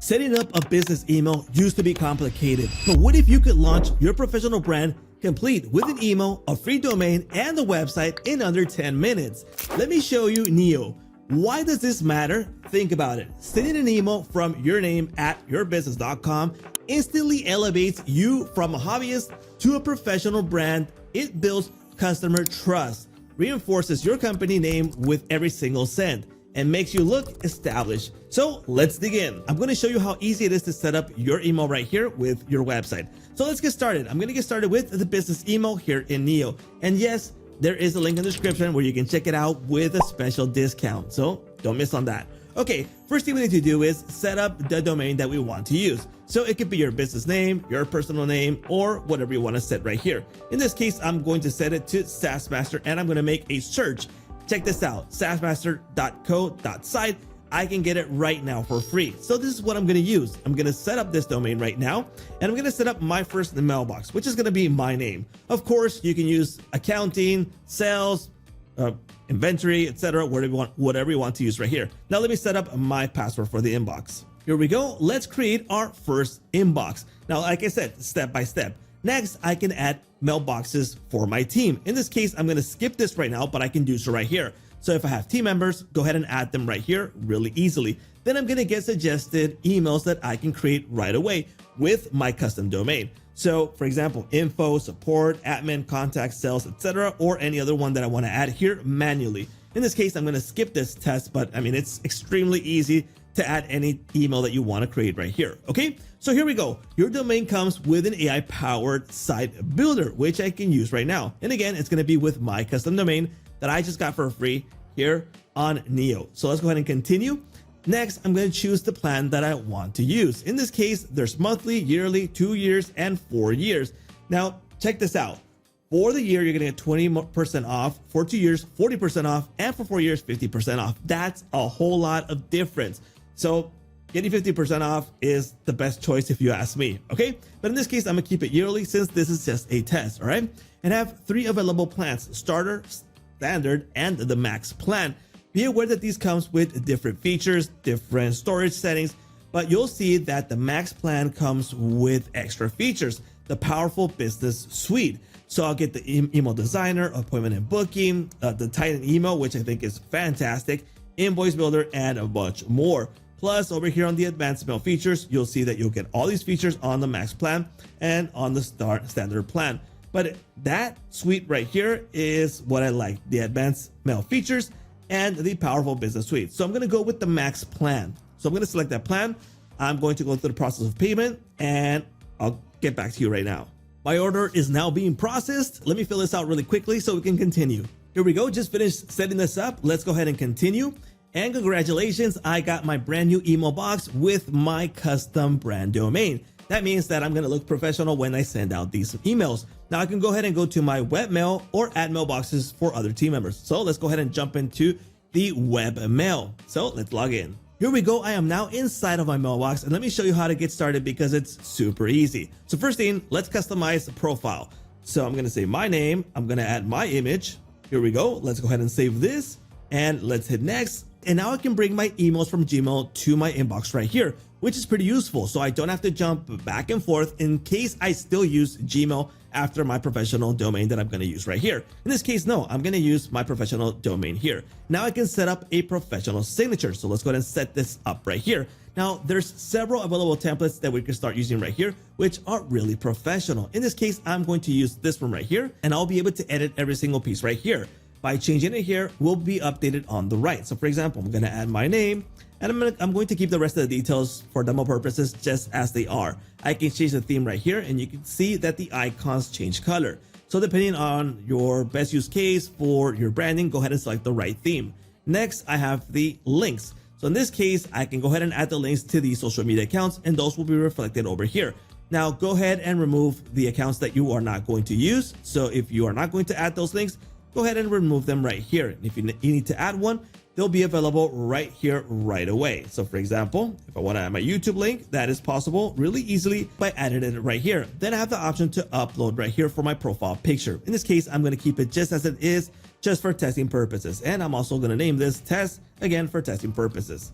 Setting up a business email used to be complicated, but what if you could launch your professional brand complete with an email, a free domain, and the website in under 10 minutes? Let me show you Neo. Why does this matter? Think about it. Sending an email from your name at yourbusiness.com instantly elevates you from a hobbyist to a professional brand. It builds customer trust, reinforces your company name with every single send, and makes you look established. So let's dig in. I'm going to show you how easy it is to set up your email right here with your website. So let's get started. I'm going to get started with the business email here in Neo. And yes, there is a link in the description where you can check it out with a special discount. So don't miss on that. Okay, first thing we need to do is set up the domain that we want to use. So it could be your business name, your personal name, or whatever you want to set right here. In this case, I'm going to set it to SaaSmaster, and I'm going to make a search. Check this out, saasmaster.co.site. I can get it right now for free. So this is what I'm going to use. I'm going to set up this domain right now, and I'm going to set up my first mailbox, which is going to be my name. Of course, you can use accounting, sales, inventory, etc., whatever you want to use right here. Now let me set up my password for the inbox. Here we go. Let's create our first inbox. Now, like I said, step by step. Next, I can add mailboxes for my team. In this case, I'm going to skip this right now, but I can do so right here. So if I have team members, go ahead and add them right here really easily. Then I'm going to get suggested emails that I can create right away with my custom domain. So for example, info, support, admin, contact, sales, etc., or any other one that I want to add here manually. In this case, I'm going to skip this test, but I mean, it's extremely easy to add any email that you want to create right here. Okay, so here we go. Your domain comes with an AI powered site builder, which I can use right now. And again, it's going to be with my custom domain that I just got for free here on Neo. So let's go ahead and continue. Next, I'm going to choose the plan that I want to use. In this case, there's monthly, yearly, 2 years, and 4 years. Now, check this out. For the year, you're going to get 20% off. For 2 years, 40% off. And for 4 years, 50% off. That's a whole lot of difference. So getting 50% off is the best choice if you ask me, okay? But in this case, I'm gonna keep it yearly since this is just a test, all right? And have 3 available plans: starter, standard, and the max plan. Be aware that these comes with different features, different storage settings, but you'll see that the max plan comes with extra features, the powerful business suite. So I'll get the email designer, appointment and booking, the Titan email, which I think is fantastic, invoice builder, and a bunch more. Plus, over here on the advanced mail features, you'll see that you'll get all these features on the max plan and on the standard plan. But that suite right here is what I like, the advanced mail features and the powerful business suite. So I'm going to go with the max plan. So I'm going to select that plan. I'm going to go through the process of payment, and I'll get back to you right now. My order is now being processed. Let me fill this out really quickly so we can continue. Here we go. Just finished setting this up. Let's go ahead and continue. And congratulations, I got my brand new email box with my custom brand domain. That means that I'm going to look professional when I send out these emails. Now I can go ahead and go to my webmail or add mailboxes for other team members. So let's go ahead and jump into the webmail. So let's log in. Here we go. I am now inside of my mailbox, and let me show you how to get started because it's super easy. So first thing, let's customize the profile. So I'm going to say my name. I'm going to add my image. Here we go. Let's go ahead and save this, and let's hit next. And now I can bring my emails from Gmail to my inbox right here, which is pretty useful. So I don't have to jump back and forth in case I still use Gmail after my professional domain that I'm going to use right here. In this case, no, I'm going to use my professional domain here. Now I can set up a professional signature. So let's go ahead and set this up right here. Now there's several available templates that we can start using right here, which are really professional. In this case, I'm going to use this one right here, and I'll be able to edit every single piece right here. By changing it here, will be updated on the right. So for example, I'm going to add my name, and I'm going to keep the rest of the details for demo purposes just as they are. I can change the theme right here, and you can see that the icons change color. So depending on your best use case for your branding, go ahead and select the right theme. Next, I have the links. So in this case, I can go ahead and add the links to the social media accounts, and those will be reflected over here. Now go ahead and remove the accounts that you are not going to use. So if you are not going to add those links, go ahead and remove them right here. And if you need to add one, they'll be available right here right away. So for example, if I want to add my YouTube link, that is possible really easily by adding it right here. Then I have the option to upload right here for my profile picture. In this case, I'm going to keep it just as it is, just for testing purposes. And I'm also going to name this test again for testing purposes.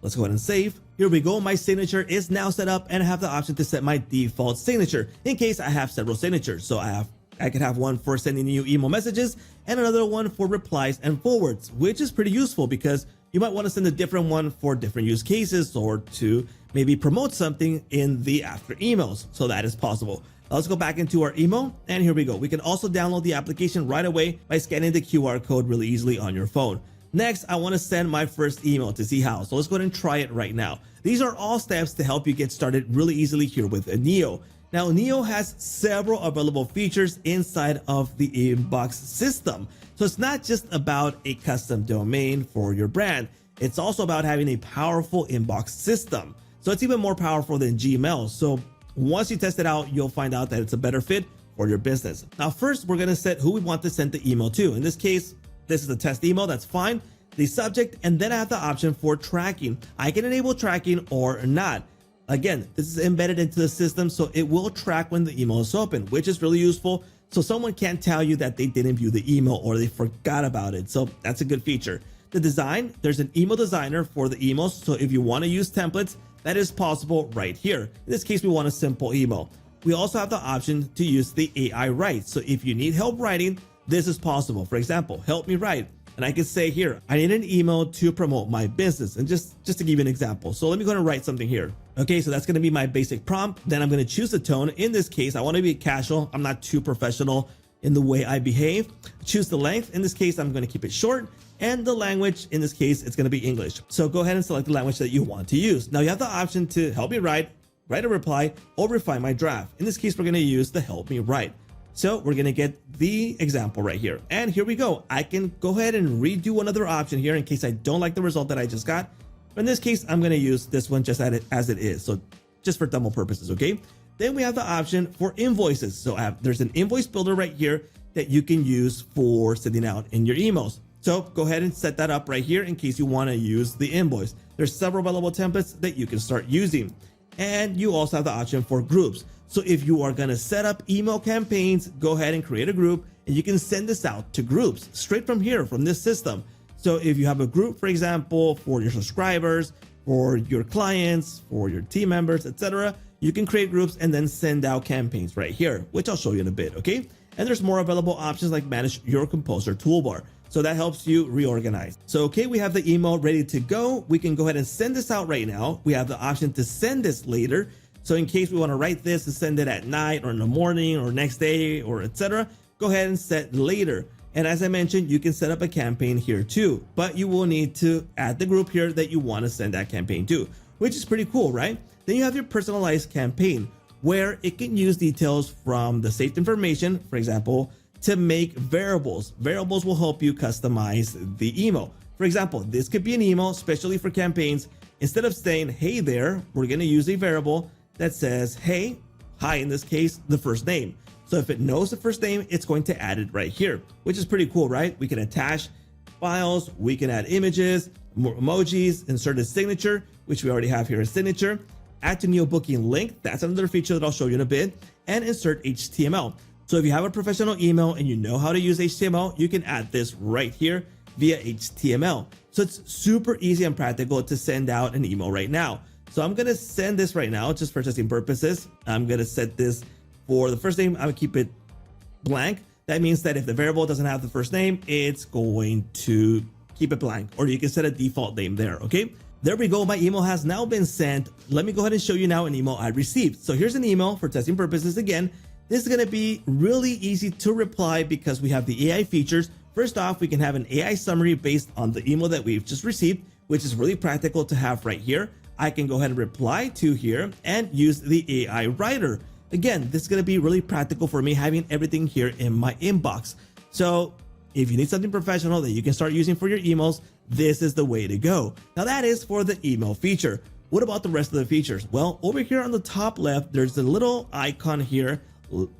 Let's go ahead and save. Here we go. My signature is now set up, and I have the option to set my default signature in case I have several signatures. So I could have one for sending you email messages and another one for replies and forwards, which is pretty useful because you might want to send a different one for different use cases or to maybe promote something in the after emails. So that is possible. Let's go back into our email, and here we go. We can also download the application right away by scanning the QR code really easily on your phone. Next, I want to send my first email to see how. So let's go ahead and try it right now. These are all steps to help you get started really easily here with Neo. Now, Neo has several available features inside of the inbox system. So it's not just about a custom domain for your brand. It's also about having a powerful inbox system. So it's even more powerful than Gmail. So once you test it out, you'll find out that it's a better fit for your business. Now, first, we're going to set who we want to send the email to. In this case, this is a test email. That's fine. The subject, and then I have the option for tracking. I can enable tracking or not. Again, this is embedded into the system, so it will track when the email is open, which is really useful. So someone can't tell you that they didn't view the email or they forgot about it. So that's a good feature. The design, there's an email designer for the emails. So if you want to use templates, that is possible right here. In this case, we want a simple email. We also have the option to use the AI write. So if you need help writing, this is possible. For example, help me write. And I can say here, I need an email to promote my business. And just to give you an example. So let me go and write something here. Okay, so that's going to be my basic prompt. Then I'm going to choose the tone. In this case, I want to be casual. I'm not too professional in the way I behave. Choose the length. In this case, I'm going to keep it short. And the language, in this case, it's going to be English. So go ahead and select the language that you want to use. Now you have the option to help me write a reply, or refine my draft. In this case, we're going to use the help me write. So we're going to get the example right here. And here we go. I can go ahead and redo another option here in case I don't like the result that I just got. But in this case, I'm going to use this one just as it is. So just for demo purposes, okay? Then we have the option for invoices. So there's an invoice builder right here that you can use for sending out in your emails. So go ahead and set that up right here in case you want to use the invoice. There's several available templates that you can start using. And you also have the option for groups. So if you are going to set up email campaigns, go ahead and create a group, and you can send this out to groups straight from here, from this system. So if you have a group, for example, for your subscribers, for your clients, for your team members, etc., you can create groups and then send out campaigns right here, which I'll show you in a bit, okay? And there's more available options like manage your composer toolbar. So that helps you reorganize. So, okay, we have the email ready to go. We can go ahead and send this out right now. We have the option to send this later. So in case we want to write this and send it at night or in the morning or next day or etc., go ahead and set later. And as I mentioned, you can set up a campaign here too, but you will need to add the group here that you want to send that campaign to, which is pretty cool, right? Then you have your personalized campaign where it can use details from the saved information, for example, to make variables. Variables will help you customize the email. For example, this could be an email, especially for campaigns. Instead of saying, hey there, we're going to use a variable that says, hey, hi, in this case, the first name. So if it knows the first name, it's going to add it right here, which is pretty cool, right? We can attach files, we can add images, more emojis, insert a signature, which we already have here, a signature, add to Neo booking link. That's another feature that I'll show you in a bit, and insert HTML. So if you have a professional email and you know how to use HTML, you can add this right here via HTML. So it's super easy and practical to send out an email right now. So I'm going to send this right now just for testing purposes. I'm going to set this for the first name. I'm going to keep it blank. That means that if the variable doesn't have the first name, it's going to keep it blank, or you can set a default name there. Okay, there we go. My email has now been sent. Let me go ahead and show you now an email I received. So here's an email for testing purposes. Again, this is going to be really easy to reply because we have the AI features. First off, we can have an AI summary based on the email that we've just received, which is really practical to have right here. I can go ahead and reply to here and use the AI writer. Again, this is going to be really practical for me having everything here in my inbox. So if you need something professional that you can start using for your emails, this is the way to go. Now that is for the email feature. What about the rest of the features? Well, over here on the top left, there's a little icon here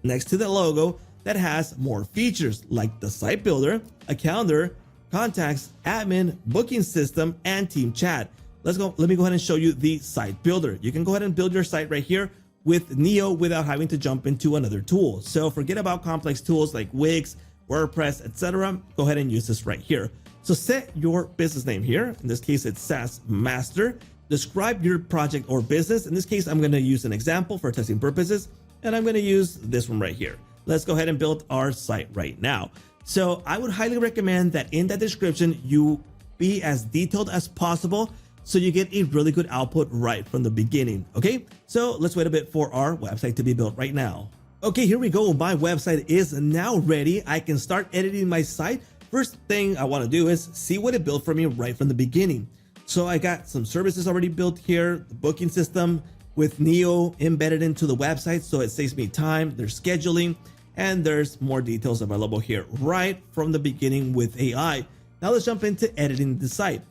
next to the logo that has more features like the site builder, a calendar, contacts, admin, booking system, and team chat. Let me go ahead and show you the site builder. You can go ahead and build your site right here with Neo without having to jump into another tool. So forget about complex tools like Wix, WordPress, etc. Go ahead and use this right here. So set your business name here. In this case, it's SaaS Master. describe your project or business. In this case, I'm going to use an example for testing purposes, and I'm going to use this one right here. Let's go ahead and build our site right now. So I would highly recommend that in that description, you be as detailed as possible so you get a really good output right from the beginning. Okay, so let's wait a bit for our website to be built right now. Okay, here we go. My website is now ready. I can start editing my site. First thing I want to do is see what it built for me right from the beginning. So I got some services already built here, the booking system with Neo embedded into the website, so it saves me time. There's scheduling, and there's more details available here right from the beginning with AI. Now let's jump into editing the site.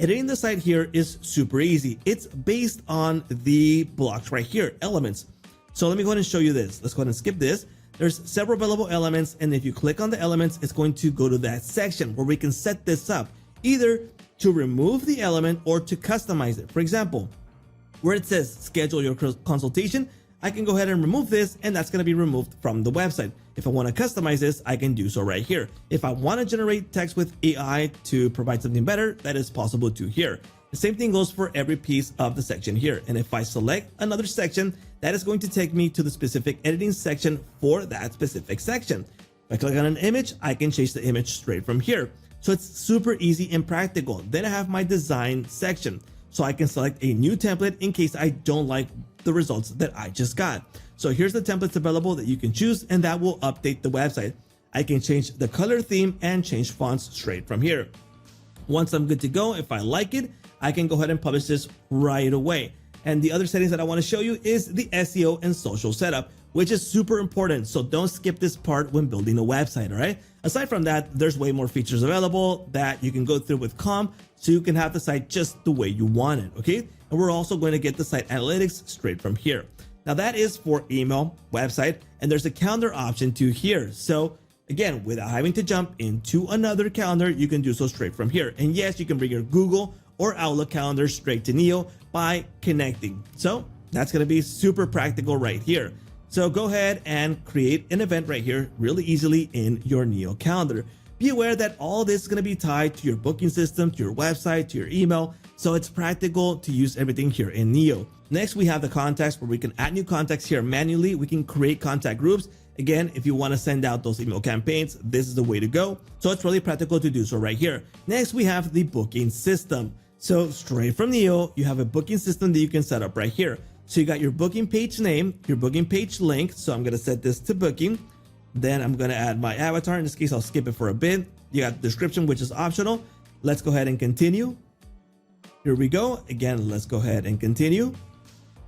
Editing the site here is super easy. It's based on the blocks right here, elements. So let me go ahead and show you this. Let's go ahead and skip this. There's several available elements, and if you click on the elements, it's going to go to that section where we can set this up, either to remove the element or to customize it. For example, where it says schedule your consultation, I can go ahead and remove this, and that's going to be removed from the website. If I want to customize this, I can do so right here. If I want to generate text with AI to provide something better, that is possible too here. The same thing goes for every piece of the section here. And if I select another section, that is going to take me to the specific editing section for that specific section. If I click on an image, I can change the image straight from here. So it's super easy and practical. Then I have my design section. So I can select a new template in case I don't like the results that I just got. So here's the templates available that you can choose, and that will update the website. I can change the color theme and change fonts straight from here. Once I'm good to go, if I like it, I can go ahead and publish this right away. And the other settings that I want to show you is the SEO and social setup, which is super important. So don't skip this part when building a website, all right? Aside from that, there's way more features available that you can go through with Calm, so you can have the site just the way you want it, okay? And we're also going to get the site analytics straight from here. Now that is for email, website, and there's a calendar option too here. So again, without having to jump into another calendar, you can do so straight from here. And yes, you can bring your Google or Outlook calendar straight to Neo by connecting. So that's going to be super practical right here. So go ahead and create an event right here really easily in your Neo calendar. Be aware that all this is going to be tied to your booking system, to your website, to your email. So it's practical to use everything here in Neo. Next, we have the contacts where we can add new contacts here manually. We can create contact groups. Again, if you want to send out those email campaigns, this is the way to go. So it's really practical to do so right here. Next, we have the booking system. So straight from Neo, you have a booking system that you can set up right here. So you got your booking page name, your booking page link. So I'm going to set this to booking. Then I'm going to add my avatar. In this case, I'll skip it for a bit. You got the description, which is optional. Let's go ahead and continue. Here we go. Again, let's go ahead and continue.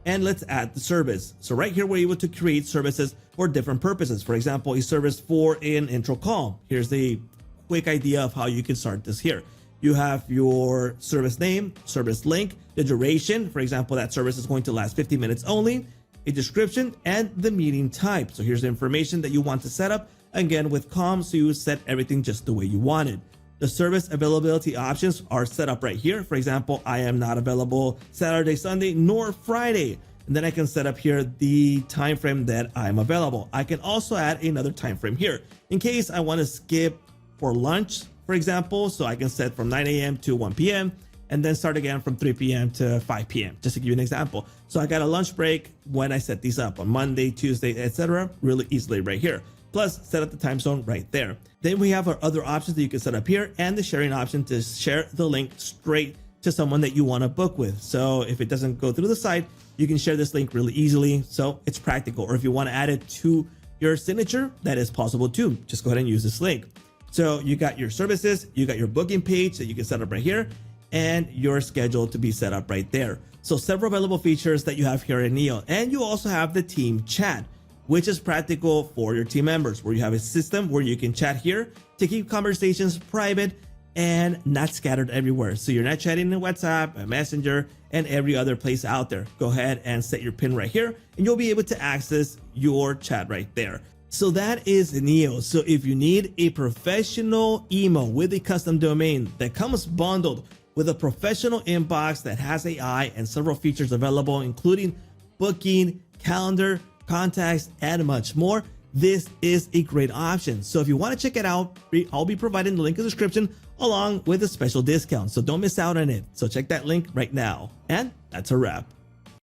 And let's add the service. So right here, we're able to create services for different purposes. For example, a service for an intro call. Here's the quick idea of how you can start this here. You have your service name, service link, the duration. For example, that service is going to last 50 minutes only, a description, and the meeting type. So here's the information that you want to set up. Again, with Calm, so you set everything just the way you want it. The service availability options are set up right here. For example, I am not available Saturday, Sunday, nor Friday. And then I can set up here the time frame that I'm available. I can also add another time frame here in case I want to skip for lunch, for example. So I can set from 9 a.m. to 1 p.m. and then start again from 3 p.m. to 5 p.m. just to give you an example. So I got a lunch break when I set these up on Monday, Tuesday, etc. really easily right here. Plus set up the time zone right there. Then we have our other options that you can set up here and the sharing option to share the link straight to someone that you want to book with. So if it doesn't go through the site, you can share this link really easily. So it's practical. Or if you want to add it to your signature, that is possible too. Just go ahead and use this link. So you got your services, you got your booking page that you can set up right here, and your schedule to be set up right there. So several available features that you have here in Neo. And you also have the team chat, which is practical for your team members, where you have a system where you can chat here to keep conversations private and not scattered everywhere. So you're not chatting in WhatsApp, a Messenger, and every other place out there. Go ahead and set your pin right here, and you'll be able to access your chat right there. So that is Neo. So if you need a professional email with a custom domain that comes bundled with a professional inbox that has AI and several features available, including booking, calendar, contacts, and much more, this is a great option. So if you want to check it out, I'll be providing the link in the description along with a special discount. So don't miss out on it. So check that link right now. And that's a wrap.